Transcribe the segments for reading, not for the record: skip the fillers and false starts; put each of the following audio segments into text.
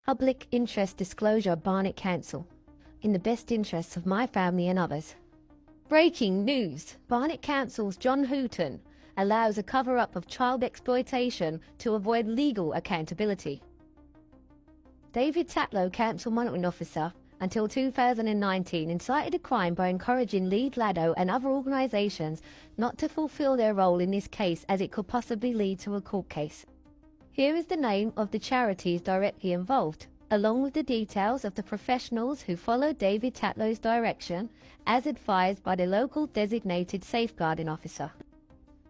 Public interest disclosure, Barnet Council. In the best interests of my family and others. Breaking news! Barnet Council's John Hooton allows a cover-up of child exploitation to avoid legal accountability. David Tatlow, Council Monitoring Officer, until 2019 incited a crime by encouraging Lead Lado and other organisations not to fulfil their role in this case as it could possibly lead to a court case. Here is the name of the charities directly involved, along with the details of the professionals who followed David Tatlow's direction as advised by the local designated safeguarding officer.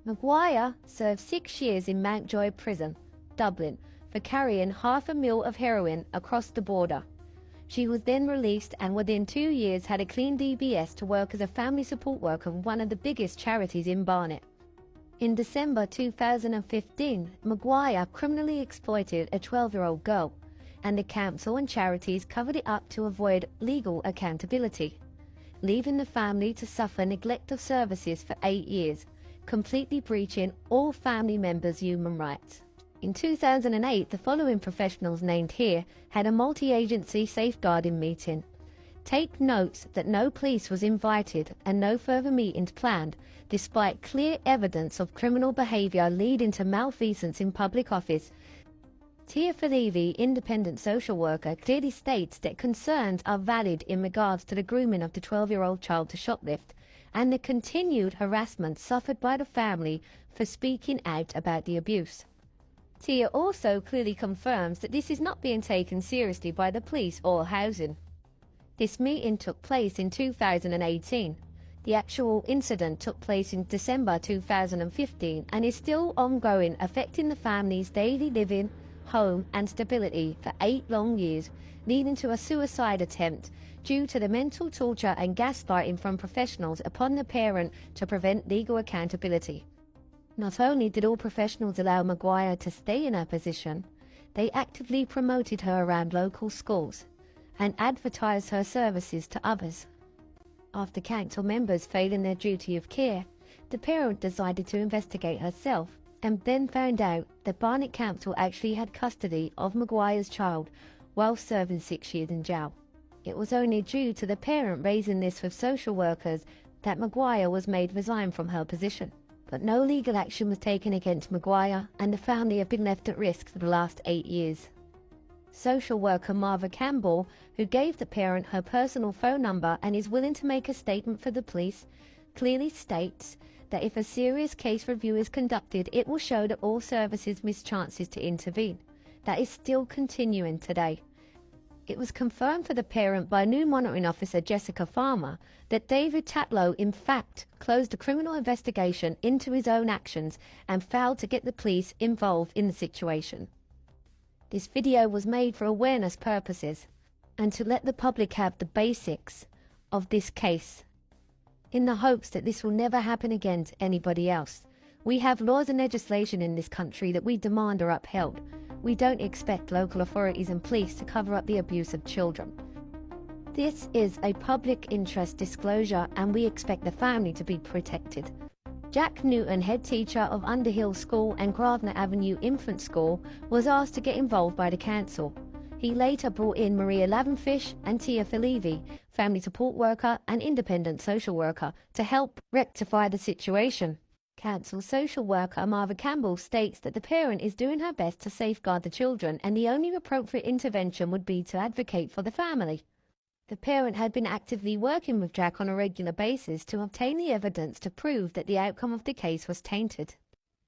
Maguire served 6 years in Mountjoy Prison, Dublin, for carrying half a mil of heroin across the border. She was then released and within 2 years had a clean DBS to work as a family support worker with one of the biggest charities in Barnet. In December 2015, Maguire criminally exploited a 12-year-old girl, and the council and charities covered it up to avoid legal accountability, leaving the family to suffer neglect of services for 8 years, completely breaching all family members' human rights. In 2008, the following professionals named here had a multi-agency safeguarding meeting. Take note that no police was invited and no further meetings planned, despite clear evidence of criminal behaviour leading to malfeasance in public office. Tia Falevi, independent social worker, clearly states that concerns are valid in regards to the grooming of the 12-year-old child to shoplift and the continued harassment suffered by the family for speaking out about the abuse. Tia also clearly confirms that this is not being taken seriously by the police or housing. This meeting took place in 2018. The actual incident took place in December 2015 and is still ongoing, affecting the family's daily living, home and stability for 8 long years, leading to a suicide attempt due to the mental torture and gaslighting from professionals upon the parent to prevent legal accountability. Not only did all professionals allow Maguire to stay in her position, they actively promoted her around local schools and advertised her services to others. After council members failing their duty of care, the parent decided to investigate herself and then found out that Barnet Council actually had custody of Maguire's child while serving 6 years in jail. It was only due to the parent raising this with social workers that Maguire was made resign from her position. But no legal action was taken against Maguire and the family have been left at risk for the last 8 years. Social worker Marva Campbell, who gave the parent her personal phone number and is willing to make a statement for the police, clearly states that if a serious case review is conducted, it will show that all services missed chances to intervene. That is still continuing today. It was confirmed for the parent by new monitoring officer Jessica Farmer that David Tatlow in fact closed a criminal investigation into his own actions and failed to get the police involved in the situation. This video was made for awareness purposes and to let the public have the basics of this case, in the hopes that this will never happen again to anybody else. We have laws and legislation in this country that we demand are upheld. We don't expect local authorities and police to cover up the abuse of children. This is a public interest disclosure and we expect the family to be protected. Jack Newton, head teacher of Underhill School and Grosvenor Avenue Infant School, was asked to get involved by the council. He later brought in Maria Lavenfish and Tia Falevi, family support worker and independent social worker, to help rectify the situation. Council social worker Marva Campbell states that the parent is doing her best to safeguard the children and the only appropriate intervention would be to advocate for the family. The parent had been actively working with Jack on a regular basis to obtain the evidence to prove that the outcome of the case was tainted.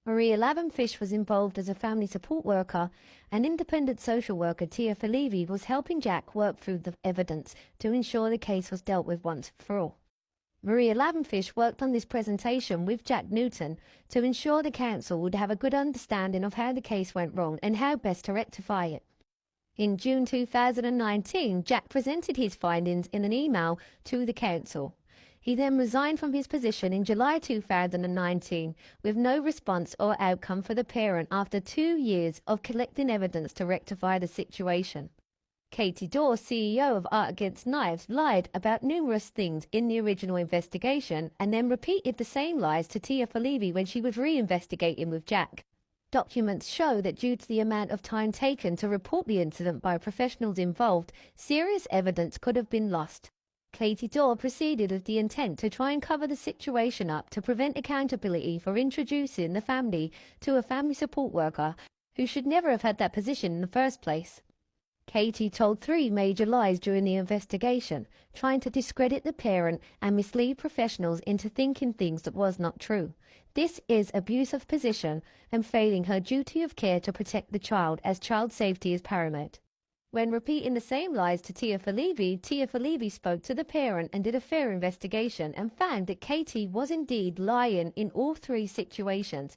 Maria Lavenfish was involved as a family support worker and independent social worker Tia Falevi was helping Jack work through the evidence to ensure the case was dealt with once for all. Maria Lavenfish worked on this presentation with Jack Newton to ensure the council would have a good understanding of how the case went wrong and how best to rectify it. In June 2019, Jack presented his findings in an email to the council. He then resigned from his position in July 2019 with no response or outcome for the parent after 2 years of collecting evidence to rectify the situation. Katie Dawes, CEO of Art Against Knives, lied about numerous things in the original investigation and then repeated the same lies to Tia Falevi when she was re-investigating with Jack. Documents show that due to the amount of time taken to report the incident by professionals involved, serious evidence could have been lost. Katie Dorr proceeded with the intent to try and cover the situation up to prevent accountability for introducing the family to a family support worker who should never have had that position in the first place. Katie told 3 major lies during the investigation, trying to discredit the parent and mislead professionals into thinking things that was not true. This is abuse of position and failing her duty of care to protect the child, as child safety is paramount. When repeating the same lies to Tia Falevi spoke to the parent and did a fair investigation and found that Katie was indeed lying in all 3 situations.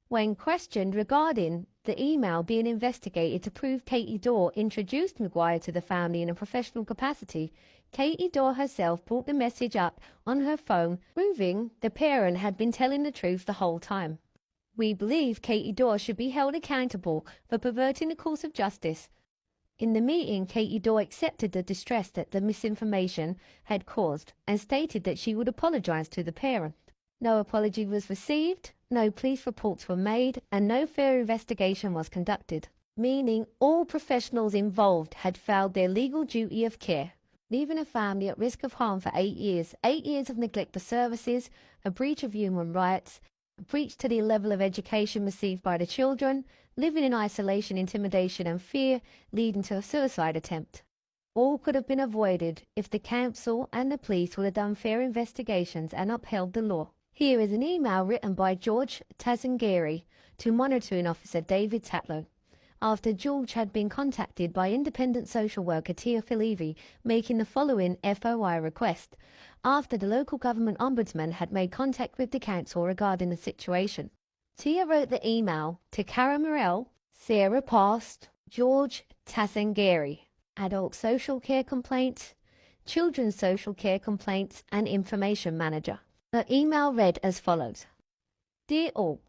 When questioned regarding the email being investigated to prove Katie Dorr introduced McGuire to the family in a professional capacity, Katie Dorr herself brought the message up on her phone, proving the parent had been telling the truth the whole time. We believe Katie Dorr should be held accountable for perverting the course of justice. In the meeting, Katie Dorr accepted the distress that the misinformation had caused and stated that she would apologize to the parent. No apology was received, no police reports were made, and no fair investigation was conducted, meaning all professionals involved had failed their legal duty of care, leaving a family at risk of harm for 8 years. 8 years of neglect of services, a breach of human rights, a breach to the level of education received by the children, living in isolation, intimidation and fear, leading to a suicide attempt. All could have been avoided if the council and the police would have done fair investigations and upheld the law. Here is an email written by George Tazangari to Monitoring Officer David Tatlow, after George had been contacted by independent social worker Tia Falevi, making the following FOI request, after the local government ombudsman had made contact with the council regarding the situation. Tia wrote the email to Cara Morell, Sarah Past, George Tazangari, Adult Social Care Complaints, Children's Social Care Complaints and Information Manager. The email read as follows. Dear all,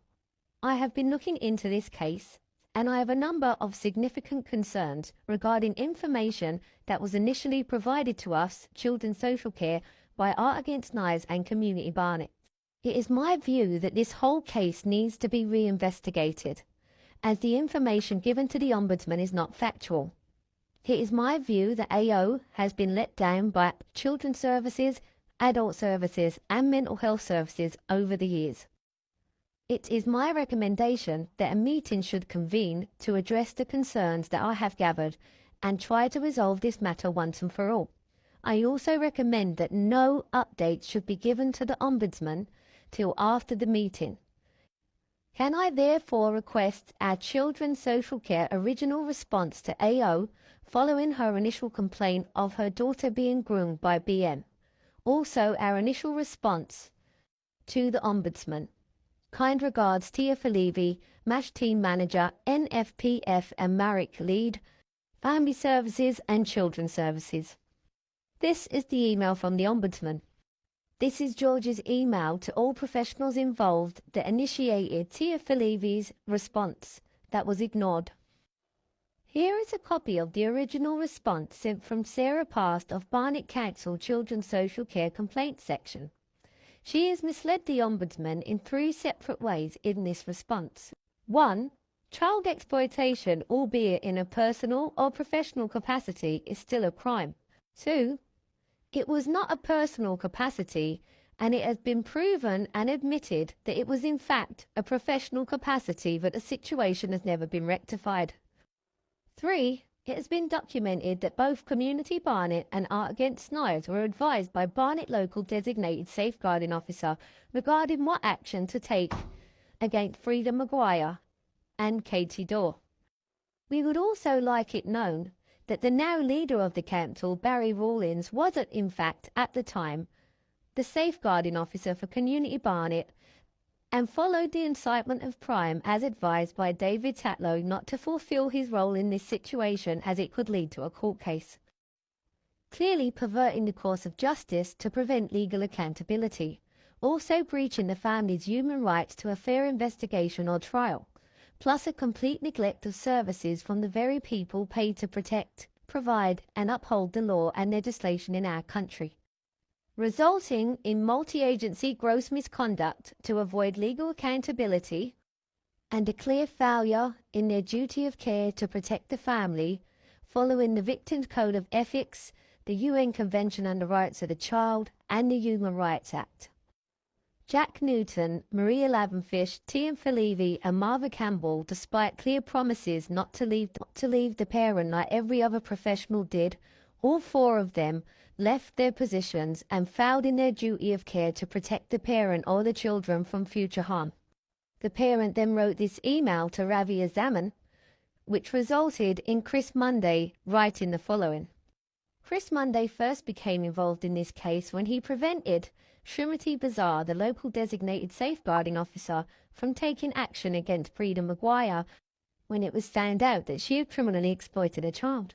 I have been looking into this case and I have a number of significant concerns regarding information that was initially provided to us, Children's Social Care, by Art Against Knives and Community Barnet. It is my view that this whole case needs to be reinvestigated, as the information given to the Ombudsman is not factual. It is my view that AO has been let down by Children's Services, Adult Services and Mental Health Services over the years. It is my recommendation that a meeting should convene to address the concerns that I have gathered and try to resolve this matter once and for all. I also recommend that no updates should be given to the Ombudsman till after the meeting. Can I therefore request our Children's Social Care original response to AO following her initial complaint of her daughter being groomed by BM? Also, our initial response to the Ombudsman. Kind regards, Tia Falevi, MASH Team Manager, NFPF and Marek Lead, Family Services and Children's Services. This is the email from the Ombudsman. This is George's email to all professionals involved that initiated Tia Falevi's response that was ignored. Here is a copy of the original response sent from Sarah Past of Barnet Council Children's Social Care Complaints Section. She has misled the Ombudsman in 3 separate ways in this response. 1. Child exploitation, albeit in a personal or professional capacity, is still a crime. 2. It was not a personal capacity, and it has been proven and admitted that it was in fact a professional capacity, but the situation has never been rectified. 3. It has been documented that both Community Barnet and Art Against Knives were advised by Barnet Local Designated Safeguarding Officer regarding what action to take against Frida McGuire and Katie Dorr. We would also like it known that the now leader of the council, Barry Rawlins, was in fact at the time the Safeguarding Officer for Community Barnet and followed the incitement of crime as advised by David Tatlow not to fulfil his role in this situation as it could lead to a court case, clearly perverting the course of justice to prevent legal accountability, also breaching the family's human rights to a fair investigation or trial, plus a complete neglect of services from the very people paid to protect, provide and uphold the law and legislation in our country, resulting in multi-agency gross misconduct to avoid legal accountability and a clear failure in their duty of care to protect the family, following the Victims Code of Ethics, the UN Convention on the Rights of the Child, and the Human Rights Act. Jack Newton, Maria Lavenfish, Tian Falevi, and Martha Campbell, despite clear promises not to leave the parent like every other professional did, all four of them left their positions and failed in their duty of care to protect the parent or the children from future harm. The parent then wrote this email to Ravi Zaman, which resulted in Chris Munday writing the following. Chris Munday first became involved in this case when he prevented Srimati Bazar, the local designated safeguarding officer, from taking action against Prida Maguire when it was found out that she had criminally exploited a child.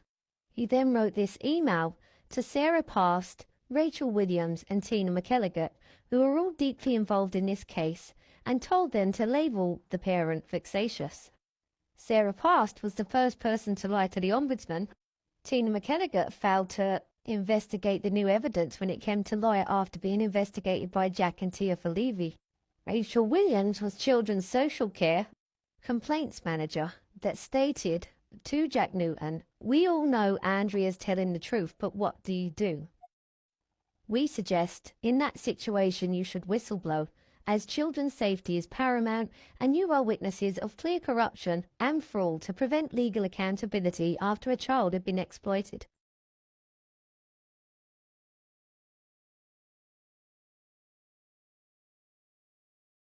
He then wrote this email to Sarah Past, Rachel Williams, and Tina McElligott, who are all deeply involved in this case, and told them to label the parent vexatious. Sarah Past was the first person to lie to the Ombudsman. Tina McElligott failed to investigate the new evidence when it came to lawyer after being investigated by Jack and Tia Falevi. Rachel Williams was Children's Social Care complaints manager that stated to Jack Newton, "We all know Andrea's telling the truth, but what do you do? We suggest in that situation you should whistleblow, as children's safety is paramount and you are witnesses of clear corruption and fraud to prevent legal accountability after a child had been exploited."